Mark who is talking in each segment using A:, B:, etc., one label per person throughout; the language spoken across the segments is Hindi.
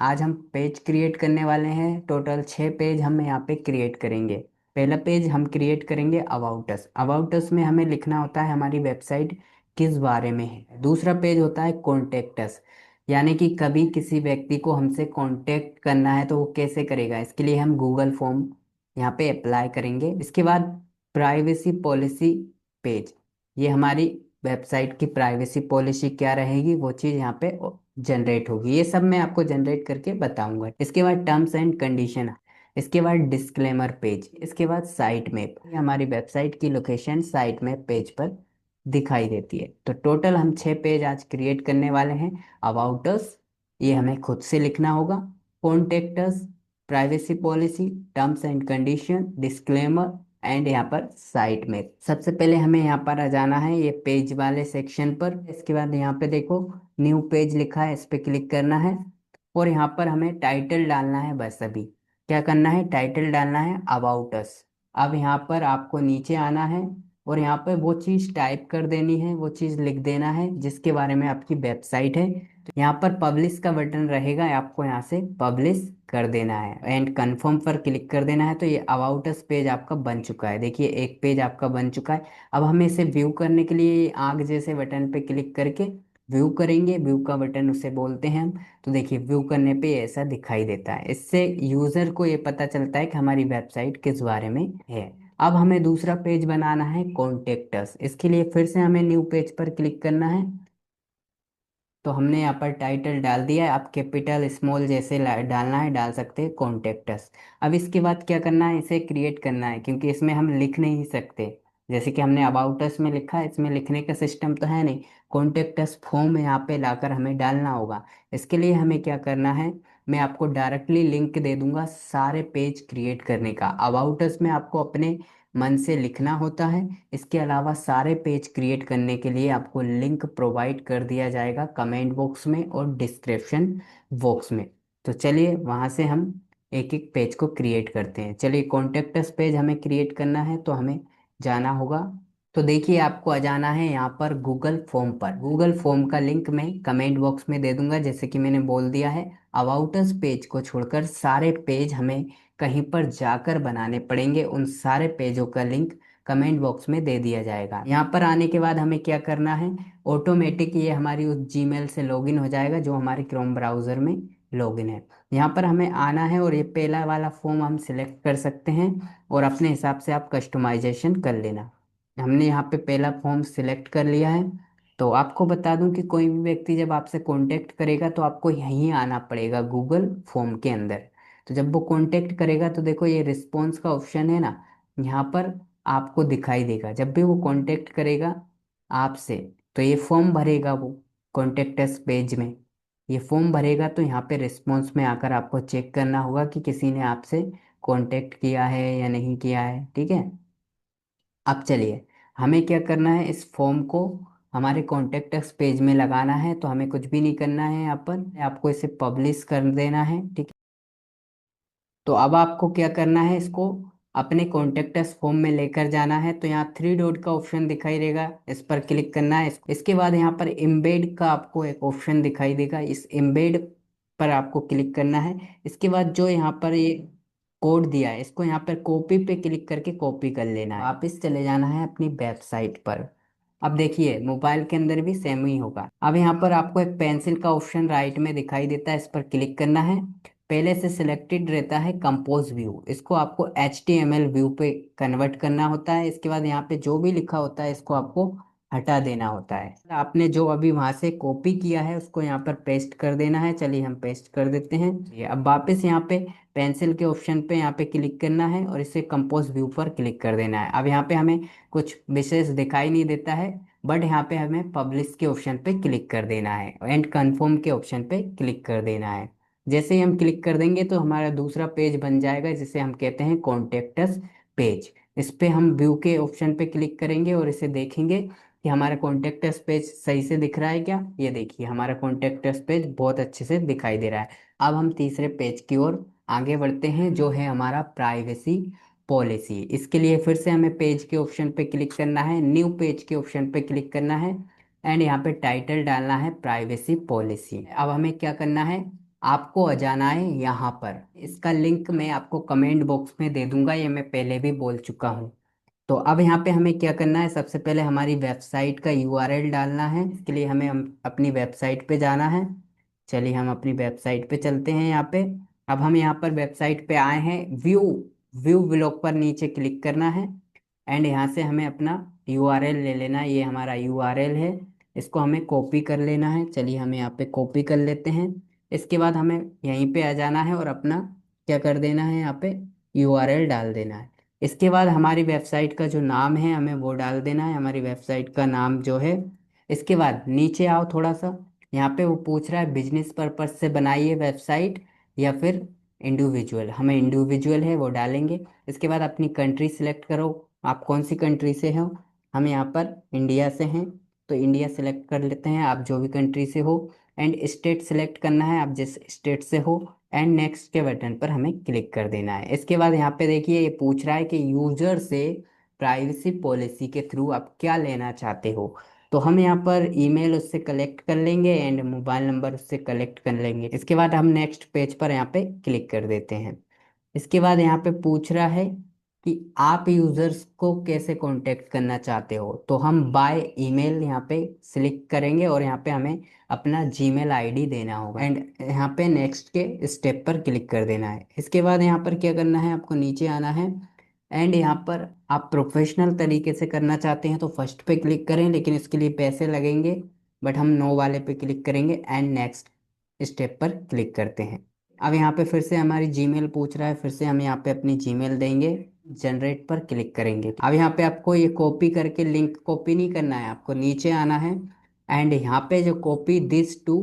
A: आज हम पेज क्रिएट करने वाले हैं। टोटल 6 पेज हम यहाँ पे क्रिएट करेंगे। पहला पेज हम क्रिएट करेंगे अबाउट अस। अबाउट अस में हमें लिखना होता है हमारी वेबसाइट किस बारे में है। दूसरा पेज होता है कॉन्टेक्ट अस, यानी कि कभी किसी व्यक्ति को हमसे कांटेक्ट करना है तो वो कैसे करेगा, इसके लिए हम गूगल फॉर्म यहाँ पे अप्लाई करेंगे। इसके बाद प्राइवेसी पॉलिसी पेज, ये हमारी वेबसाइट की प्राइवेसी पॉलिसी क्या रहेगी वो चीज़ यहाँ पे जनरेट होगी। ये सब मैं आपको जनरेट करके बताऊंगा। इसके बाद टर्म्स एंड कंडीशन, इसके बाद डिस्क्लेमर पेज, इसके बाद साइट मैप। ये हमारी वेबसाइट की लोकेशन साइट मैप पेज पर दिखाई देती है। तो टोटल हम 6 पेज आज क्रिएट करने वाले हैं। अबाउट अस, ये हमें खुद से लिखना होगा। Contact us, privacy policy, terms and condition, disclaimer and यहाँ पर साइट में सबसे पहले हमें यहाँ पर आ जाना है ये पेज वाले सेक्शन पर। इसके बाद यहाँ पे देखो न्यू पेज लिखा है, इस पे क्लिक करना है और यहाँ पर हमें टाइटल डालना है। बस अभी क्या करना है, टाइटल डालना है अबाउट अस। अब यहाँ पर आपको नीचे आना है और यहाँ पर वो चीज़ टाइप कर देनी है, वो चीज़ लिख देना है जिसके बारे में आपकी वेबसाइट है। तो यहाँ पर पब्लिश का बटन रहेगा, आपको यहाँ से पब्लिश कर देना है एंड कंफर्म पर क्लिक कर देना है। तो ये अबाउट अस पेज आपका बन चुका है। देखिए एक पेज आपका बन चुका है। अब हमें इसे व्यू करने के लिए ये आग जैसे बटन पे क्लिक करके व्यू करेंगे। व्यू का बटन उसे बोलते हैं हम। तो देखिए व्यू करने पे ऐसा दिखाई देता है। इससे यूजर को ये पता चलता है कि हमारी वेबसाइट किस बारे में है। अब हमें दूसरा पेज बनाना है कॉन्टेक्ट अस। इसके लिए फिर से हमें न्यू पेज पर क्लिक करना है। तो हमने यहाँ पर टाइटल डाल दिया है। आप कैपिटल स्मॉल जैसे डालना है डाल सकते हैं कॉन्टेक्ट अस। अब इसके बाद क्या करना है, इसे क्रिएट करना है क्योंकि इसमें हम लिख नहीं सकते। जैसे कि हमने अबाउट अस में लिखा है, इसमें लिखने का सिस्टम तो है नहीं। कॉन्टेक्ट अस फॉर्म यहाँ पे लाकर हमें डालना होगा। इसके लिए हमें क्या करना है, मैं आपको डायरेक्टली लिंक दे दूंगा सारे पेज क्रिएट करने का। अबाउट अस में आपको अपने मन से लिखना होता है। इसके अलावा सारे पेज क्रिएट करने के लिए आपको लिंक प्रोवाइड कर दिया जाएगा कमेंट बॉक्स में और डिस्क्रिप्शन बॉक्स में। तो चलिए वहाँ से हम एक एक पेज को क्रिएट करते हैं। चलिए कॉन्टेक्ट अस पेज हमें क्रिएट करना है तो हमें जाना होगा। तो देखिए आपको आ जाना है यहाँ पर गूगल फॉर्म पर। गूगल फॉर्म का लिंक मैं कमेंट बॉक्स में दे दूंगा जैसे कि मैंने बोल दिया है। अबाउट अस पेज को छोड़कर सारे पेज हमें कहीं पर जाकर बनाने पड़ेंगे। उन सारे पेजों का लिंक कमेंट बॉक्स में दे दिया जाएगा। यहाँ पर आने के बाद हमें क्या करना है, ऑटोमेटिक ये हमारी उस जीमेल से लॉगिन हो जाएगा जो हमारे क्रोम ब्राउज़र में लॉगिन है। यहाँ पर हमें आना है और ये पहला वाला फॉर्म हम सिलेक्ट कर सकते हैं और अपने हिसाब से आप कस्टमाइजेशन कर लेना। हमने यहाँ पे पहला फॉर्म सिलेक्ट कर लिया है। तो आपको बता दूं कि कोई भी व्यक्ति जब आपसे कांटेक्ट करेगा तो आपको यहीं आना पड़ेगा गूगल फॉर्म के अंदर। तो जब वो कांटेक्ट करेगा तो देखो ये रिस्पॉन्स का ऑप्शन है ना, यहाँ पर आपको दिखाई देगा। जब भी वो कांटेक्ट करेगा आपसे तो ये फॉर्म भरेगा वो कॉन्टेक्ट अस पेज में। ये फॉर्म भरेगा तो यहाँ पे रिस्पॉन्स में आकर आपको चेक करना होगा कि किसी ने आपसे कांटेक्ट किया है या नहीं किया है। ठीक है। अब चलिए हमें क्या करना है, इस फॉर्म को हमारे कॉन्टेक्ट अस पेज में लगाना है। तो हमें कुछ भी नहीं करना है, यहाँ पर आपको इसे पब्लिश कर देना है। ठीक। तो अब आपको क्या करना है, इसको अपने कॉन्टेक्ट अस फॉर्म में लेकर जाना है। तो यहाँ 3 डॉट का ऑप्शन दिखाई देगा, इस पर क्लिक करना है। इसके बाद यहाँ पर एम्बेड का आपको एक ऑप्शन दिखाई देगा, इस एम्बेड पर आपको क्लिक करना है। इसके बाद जो यहाँ पर ये कोड दिया है इसको यहाँ पर कॉपी पे क्लिक करके कॉपी कर लेना है। वापस चले जाना है अपनी वेबसाइट पर। अब देखिए मोबाइल के अंदर भी सेम ही होगा। अब यहाँ पर आपको एक पेंसिल का ऑप्शन राइट में दिखाई देता है, इस पर क्लिक करना है। पहले से सिलेक्टेड रहता है कंपोज व्यू, इसको आपको HTML व्यू पे कन्वर्ट करना होता है। इसके बाद यहाँ पे जो भी लिखा होता है इसको आपको हटा देना होता है। आपने जो अभी वहां से कॉपी किया है उसको यहाँ पर पेस्ट कर देना है। चलिए हम पेस्ट कर देते हैं। ये अब वापस यहाँ पे पेंसिल के ऑप्शन पे यहाँ पे क्लिक करना है और इसे कंपोज व्यू पर क्लिक कर देना है। अब यहाँ पे हमें कुछ विशेष दिखाई नहीं देता है, बट यहाँ पे हमें पब्लिश के ऑप्शन पे क्लिक कर देना है एंड कन्फर्म के ऑप्शन पे क्लिक कर देना है। जैसे ही हम क्लिक कर देंगे तो हमारा दूसरा पेज बन जाएगा जिसे हम कहते हैं कॉन्टेक्ट अस पेज। इस पे हम व्यू के ऑप्शन पे क्लिक करेंगे और इसे देखेंगे कि हमारा कॉन्टेक्ट अस पेज सही से दिख रहा है क्या। ये देखिए हमारा कॉन्टेक्ट अस पेज बहुत अच्छे से दिखाई दे रहा है। अब हम तीसरे पेज की ओर आगे बढ़ते हैं जो है हमारा प्राइवेसी पॉलिसी। इसके लिए फिर से हमें पेज के ऑप्शन पे क्लिक करना है, न्यू पेज के ऑप्शन पे क्लिक करना है एंड यहाँ पे टाइटल डालना है प्राइवेसी पॉलिसी। अब हमें क्या करना है, आपको आ जाना है यहाँ पर। इसका लिंक मैं आपको कमेंट बॉक्स में दे दूंगा, ये मैं पहले भी बोल चुका हूँ। तो अब यहाँ पे हमें क्या करना है, सबसे पहले हमारी वेबसाइट का यूआरएल डालना है। इसके लिए हमें अपनी वेबसाइट पे जाना है। चलिए हम अपनी वेबसाइट पे चलते हैं यहाँ पे। अब हम यहाँ पर वेबसाइट पे आए हैं, व्यू व्यू ब्लॉग पर नीचे क्लिक करना है। एंड यहाँ से हमें अपना यूआरएल ले लेना है, ये हमारा यूआरएल है। इसको हमें कॉपी कर लेना है। चलिए हम यहाँ पे कॉपी कर लेते हैं। इसके बाद हमें यहीं पे आ जाना है और अपना क्या कर देना है, यहाँ पे यूआरएल डाल देना है। इसके बाद हमारी वेबसाइट का जो नाम है हमें वो डाल देना है, हमारी वेबसाइट का नाम जो है। इसके बाद नीचे आओ थोड़ा सा, यहाँ पे वो पूछ रहा है बिजनेस पर्पज से बनाइए वेबसाइट या फिर इंडिविजुअल। हमें इंडिविजुअल है वो डालेंगे। इसके बाद अपनी कंट्री सिलेक्ट करो, आप कौन सी कंट्री से हो। हम यहाँ पर इंडिया से हैं, तो इंडिया सेलेक्ट कर लेते हैं, आप जो भी कंट्री से हो। एंड स्टेट सेलेक्ट करना है, आप जिस स्टेट से हो। एंड नेक्स्ट के बटन पर हमें क्लिक कर देना है। इसके बाद यहाँ पे देखिए ये पूछ रहा है कि यूजर से प्राइवेसी पॉलिसी के थ्रू आप क्या लेना चाहते हो। तो हम यहाँ पर ईमेल उससे कलेक्ट कर लेंगे एंड मोबाइल नंबर उससे कलेक्ट कर लेंगे। इसके बाद हम नेक्स्ट पेज पर यहाँ पे क्लिक कर देते हैं। इसके बाद यहाँ पे पूछ रहा है कि आप यूजर्स को कैसे कांटेक्ट करना चाहते हो, तो हम बाय ईमेल यहाँ पे सिलेक्ट करेंगे और यहाँ पे हमें अपना जीमेल आईडी देना होगा। एंड यहाँ पे नेक्स्ट के स्टेप पर क्लिक कर देना है। इसके बाद यहाँ पर क्या करना है, आपको नीचे आना है। एंड यहाँ पर आप प्रोफेशनल तरीके से करना चाहते हैं तो फर्स्ट पे क्लिक करें, लेकिन इसके लिए पैसे लगेंगे। बट हम नो वाले पे क्लिक करेंगे एंड नेक्स्ट स्टेप पर क्लिक करते हैं। अब यहाँ पे फिर से हमारी जीमेल पूछ रहा है, फिर से हम यहाँ पे अपनी जीमेल देंगे, जनरेट पर क्लिक करेंगे। अब यहाँ पे आपको ये कॉपी करके लिंक कॉपी नहीं करना है, आपको नीचे आना है। एंड यहाँ पे जो कॉपी दिस टू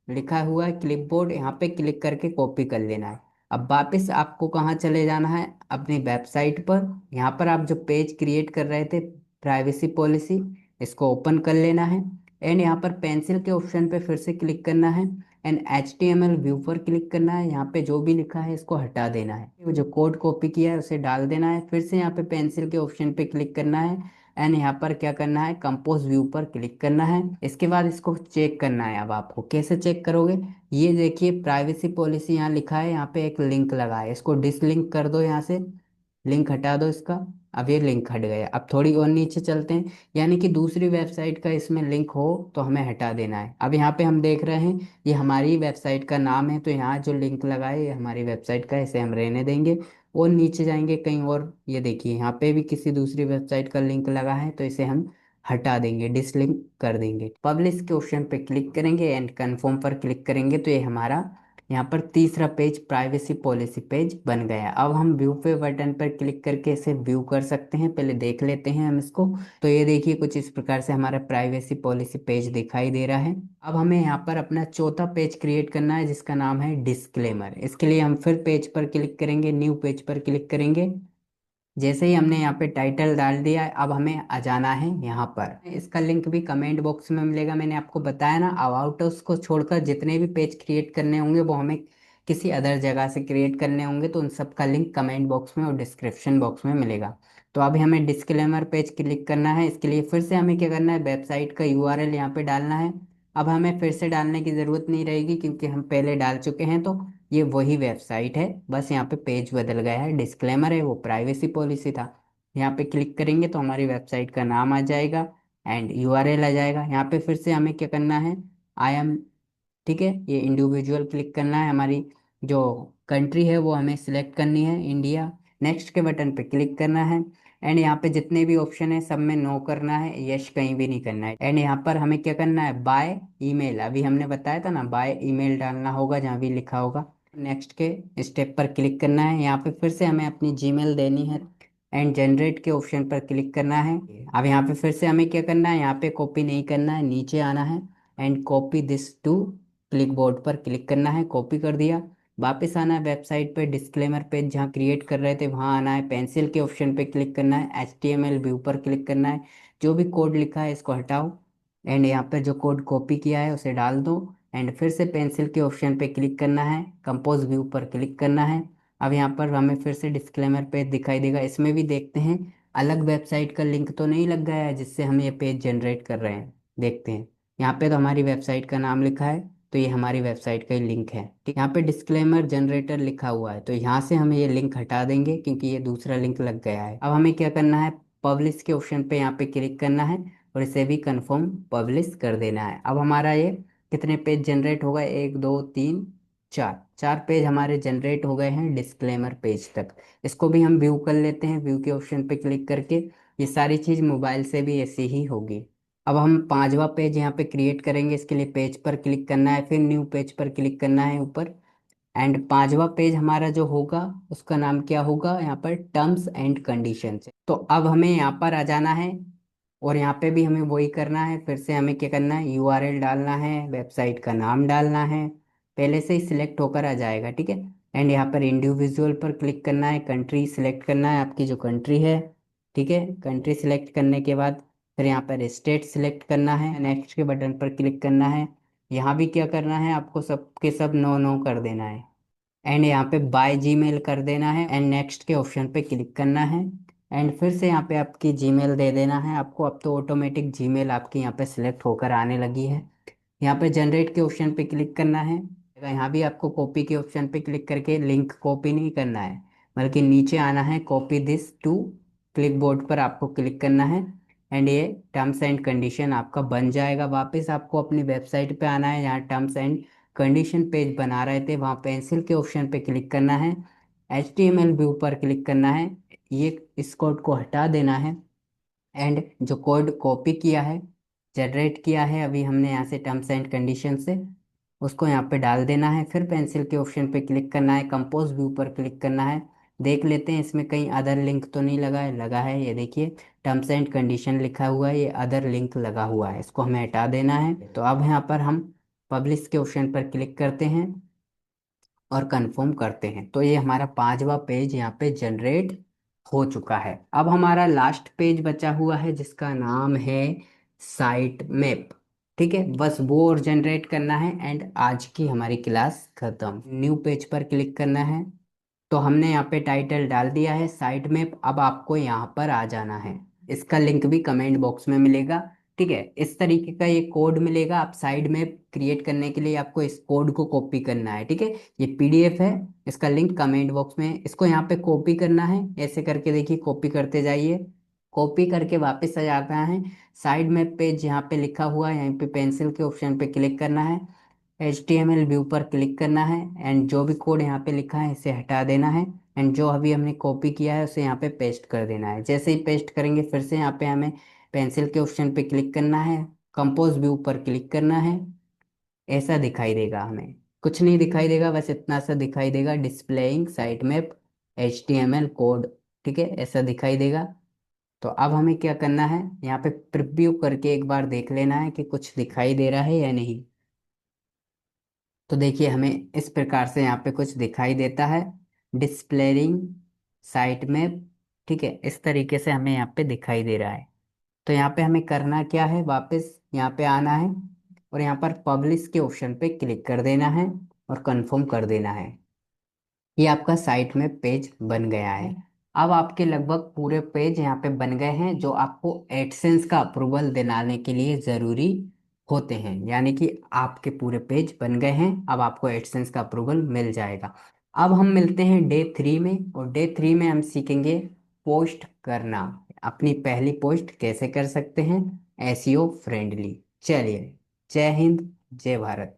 A: लिखा हुआ है क्लिपबोर्ड, यहाँ पे क्लिक करके कॉपी कर लेना है। अब वापस आपको कहाँ चले जाना है, अपनी वेबसाइट पर। यहाँ पर आप जो पेज क्रिएट कर रहे थे प्राइवेसी पॉलिसी, इसको ओपन कर लेना है। एंड यहाँ पर पेंसिल के ऑप्शन पे फिर से क्लिक करना है। एंड HTML व्यू पर क्लिक करना है, यहाँ पे जो भी लिखा है इसको हटा देना है, वो जो कोड कॉपी किया है उसे डाल देना है। फिर से यहाँ पे पेंसिल के ऑप्शन पे क्लिक करना है। एंड यहाँ पर क्या करना है, कंपोज व्यू पर क्लिक करना है। इसके बाद इसको चेक करना है। अब आपको कैसे चेक करोगे, ये देखिए प्राइवेसी पॉलिसी यहाँ लिखा है, यहाँ पे एक लिंक लगा है, इसको डिसलिंक कर दो, यहाँ से लिंक हटा दो इसका। अब ये लिंक हट गया। अब थोड़ी और नीचे चलते हैं, यानी कि दूसरी वेबसाइट का इसमें लिंक हो तो हमें हटा देना है। अब यहाँ पे हम देख रहे हैं ये हमारी वेबसाइट का नाम है, तो यहाँ जो लिंक लगा है ये हमारी वेबसाइट का है, इसे हम रहने देंगे। और नीचे जाएंगे कहीं और, ये देखिए यहाँ पे भी किसी दूसरी वेबसाइट का लिंक लगा है, तो इसे हम हटा देंगे, डिसलिंक कर देंगे। पब्लिश के ऑप्शन पे क्लिक करेंगे एंड कन्फर्म पर क्लिक करेंगे, तो ये हमारा यहाँ पर तीसरा पेज प्राइवेसी पॉलिसी पेज बन गया। अब हम व्यू पे बटन पर क्लिक करके इसे व्यू कर सकते हैं, पहले देख लेते हैं हम इसको। तो ये देखिए कुछ इस प्रकार से हमारा प्राइवेसी पॉलिसी पेज दिखाई दे रहा है। अब हमें यहाँ पर अपना चौथा पेज क्रिएट करना है जिसका नाम है डिस्क्लेमर। इसके लिए हम फिर पेज पर क्लिक करेंगे, न्यू पेज पर क्लिक करेंगे। जैसे ही हमने यहाँ पे टाइटल डाल दिया है, अब हमें आ जाना है यहाँ पर। इसका लिंक भी कमेंट बॉक्स में मिलेगा, मैंने आपको बताया ना, अबाउट अस को छोड़कर जितने भी पेज क्रिएट करने होंगे वो हमें किसी अदर जगह से क्रिएट करने होंगे, तो उन सब का लिंक कमेंट बॉक्स में और डिस्क्रिप्शन बॉक्स में मिलेगा। तो अभी हमें डिस्क्लेमर पेज क्लिक करना है। इसके लिए फिर से हमें क्या करना है, वेबसाइट का यूआरएल यहाँ पे डालना है। अब हमें फिर से डालने की ज़रूरत नहीं रहेगी क्योंकि हम पहले डाल चुके हैं, तो ये वही वेबसाइट है, बस यहाँ पे पेज बदल गया है। डिस्क्लेमर है वो प्राइवेसी पॉलिसी था। यहाँ पे क्लिक करेंगे तो हमारी वेबसाइट का नाम आ जाएगा एंड यूआरएल आ जाएगा। यहाँ पे फिर से हमें क्या करना है, आई एम, ठीक है, ये इंडिविजुअल क्लिक करना है, हमारी जो कंट्री है वो हमें सिलेक्ट करनी है, इंडिया। नेक्स्ट के बटन पे क्लिक करना है। एंड यहाँ पे जितने भी ऑप्शन है सब में नो करना है, यश कहीं भी नहीं करना है। एंड यहाँ पर हमें क्या करना है, बाय ईमेल, अभी हमने बताया था ना बाय ईमेल डालना होगा जहाँ भी लिखा होगा। नेक्स्ट के स्टेप पर क्लिक करना है, यहाँ पे फिर से हमें अपनी जीमेल देनी है एंड जनरेट के ऑप्शन पर क्लिक करना है। अब यहाँ पे फिर से हमें क्या करना है, यहाँ पे कॉपी नहीं करना है, नीचे आना है and copy this to clipboard पर क्लिक करना है, कॉपी कर दिया। वापस आना है वेबसाइट पे, डिस्क्लेमर पेज जहाँ क्रिएट कर रहे थे वहाँ आना है, पेंसिल के ऑप्शन पे क्लिक करना है, HTML व्यू पर क्लिक करना है, जो भी कोड लिखा है इसको हटाओ। एंड यहाँ पर जो कोड कॉपी किया है उसे डाल दो। एंड फिर से पेंसिल के ऑप्शन पे क्लिक करना है, कंपोज व्यू पर क्लिक करना है। अब यहाँ पर हमें फिर से डिस्क्लेमर पेज दिखाई देगा, इसमें भी देखते हैं अलग वेबसाइट का लिंक तो नहीं लग गया है जिससे हम ये पेज जनरेट कर रहे हैं। देखते हैं, यहाँ पे तो हमारी वेबसाइट का नाम लिखा है, तो ये हमारी वेबसाइट का ही लिंक है। ठीक, यहाँ पे डिस्क्लेमर जनरेटर लिखा हुआ है, तो यहाँ से हमें ये लिंक हटा देंगे क्योंकि ये दूसरा लिंक लग गया है। अब हमें क्या करना है, पब्लिश के ऑप्शन पे यहाँ पे क्लिक करना है और इसे भी कंफर्म पब्लिश कर देना है। अब हमारा ये कितने पेज जनरेट होगा, 1 2 3 4, 4 पेज हमारे जनरेट हो गए हैं डिस्क्लेमर पेज तक। इसको भी हम व्यू कर लेते हैं, व्यू के ऑप्शन पे क्लिक करके। ये सारी चीज़ मोबाइल से भी ऐसी ही होगी। अब हम 5वां पेज यहाँ पे क्रिएट करेंगे, इसके लिए पेज पर क्लिक करना है, फिर न्यू पेज पर क्लिक करना है ऊपर। एंड 5वां पेज हमारा जो होगा उसका नाम क्या होगा, यहाँ पर टर्म्स एंड कंडीशंस। तो अब हमें यहाँ पर आ जाना है और यहाँ पे भी हमें वही करना है। फिर से हमें क्या करना है, यूआरएल डालना है, वेबसाइट का नाम डालना है, पहले से ही सिलेक्ट होकर आ जाएगा। ठीक है, एंड यहाँ पर इंडिविजुअल पर क्लिक करना है, कंट्री सिलेक्ट करना है, आपकी जो कंट्री है। ठीक है, कंट्री सिलेक्ट करने के बाद फिर यहाँ पर स्टेट सिलेक्ट करना है, नेक्स्ट के बटन पर क्लिक करना है। यहाँ भी क्या करना है, आपको सबके सब नो नो कर देना है एंड यहाँ पे बाय जीमेल कर देना है एंड नेक्स्ट के ऑप्शन पे क्लिक करना है। एंड फिर से यहाँ पे आपकी जीमेल दे देना है आपको। अब तो ऑटोमेटिक जीमेल आपकी यहाँ पे सिलेक्ट होकर आने लगी है। यहाँ पे जनरेट के ऑप्शन पे क्लिक करना है। यहाँ भी आपको कॉपी के ऑप्शन पे क्लिक करके लिंक कॉपी नहीं करना है, बल्कि नीचे आना है, कॉपी दिस टू क्लिपबोर्ड पर आपको क्लिक करना है। एंड ये टर्म्स एंड कंडीशन आपका बन जाएगा। वापस आपको अपनी वेबसाइट पे आना है, यहाँ टर्म्स एंड कंडीशन पेज बना रहे थे, वहाँ पेंसिल के ऑप्शन पे क्लिक करना है, HTML व्यू पर क्लिक करना है, ये इस कोड को हटा देना है। एंड जो कोड कॉपी किया है, जनरेट किया है अभी हमने यहाँ से टर्म्स एंड कंडीशन से, उसको यहाँ पे डाल देना है। फिर पेंसिल के ऑप्शन पे क्लिक करना है, कंपोज व्यू पर क्लिक करना है। देख लेते हैं इसमें कहीं अदर लिंक तो नहीं लगा है, लगा है, ये देखिए टर्म्स एंड कंडीशन लिखा हुआ है, ये अदर लिंक लगा हुआ है, इसको हमें हटा देना है। तो अब यहाँ पर हम पब्लिश के ऑप्शन पर क्लिक करते हैं और कंफर्म करते हैं, तो ये हमारा 5वां पेज यहाँ पे जनरेट हो चुका है। अब हमारा लास्ट पेज बचा हुआ है जिसका नाम है साइट मैप। ठीक है, बस वो और जनरेट करना है एंड आज की हमारी क्लास खत्म। न्यू पेज पर क्लिक करना है। तो हमने यहाँ पे टाइटल डाल दिया है साइट मैप। अब आपको यहाँ पर आ जाना है, इसका लिंक भी कमेंट बॉक्स में मिलेगा। ठीक है, इस तरीके का ये कोड मिलेगा। आप साइड मैप क्रिएट करने के लिए आपको इस कोड को कॉपी करना है। ठीक है, ये PDF है, इसका लिंक कमेंट बॉक्स में है। इसको यहाँ पे कॉपी करना है, ऐसे करके देखिए, कॉपी करते जाइए, कॉपी करके वापस आ जाता है साइड मैप पेज, यहाँ पे लिखा हुआ है, यहाँ पे पेंसिल के ऑप्शन पे क्लिक करना है, HTML व्यू पर क्लिक करना है एंड जो भी कोड यहाँ पे लिखा है इसे हटा देना है। एंड जो अभी हमने कॉपी किया है उसे यहाँ पे पेस्ट कर देना है। जैसे ही पेस्ट करेंगे फिर से यहाँ पे हमें पेंसिल के ऑप्शन पे क्लिक करना है, कंपोज व्यू पर क्लिक करना है। ऐसा दिखाई देगा, हमें कुछ नहीं दिखाई देगा, बस इतना सा दिखाई देगा, displaying site map HTML code. ठीक है, ऐसा दिखाई देगा। तो अब हमें क्या करना है, यहाँ पे प्रिव्यू करके एक बार देख लेना है कि कुछ दिखाई दे रहा है या नहीं। तो देखिए हमें इस प्रकार से यहाँ पे कुछ दिखाई देता है, डिस्प्लेइंग साइट में। ठीक है, इस तरीके से हमें यहाँ पे दिखाई दे रहा है। तो यहाँ पे हमें करना क्या है, वापस यहाँ पे आना है और यहाँ पर पब्लिश के ऑप्शन पे क्लिक कर देना है और कंफर्म कर देना है। ये आपका साइट में पेज बन गया है। अब आपके लगभग पूरे पेज यहाँ पे बन गए हैं जो आपको एडसेंस का अप्रूवल दिलाने के लिए ज़रूरी होते हैं। यानी कि आपके पूरे पेज बन गए हैं, अब आपको एडसेंस का अप्रूवल मिल जाएगा। अब हम मिलते हैं डे 3 में, और डे 3 में हम सीखेंगे पोस्ट करना, अपनी पहली पोस्ट कैसे कर सकते हैं SEO फ्रेंडली। चलिए, जय हिंद, जय भारत।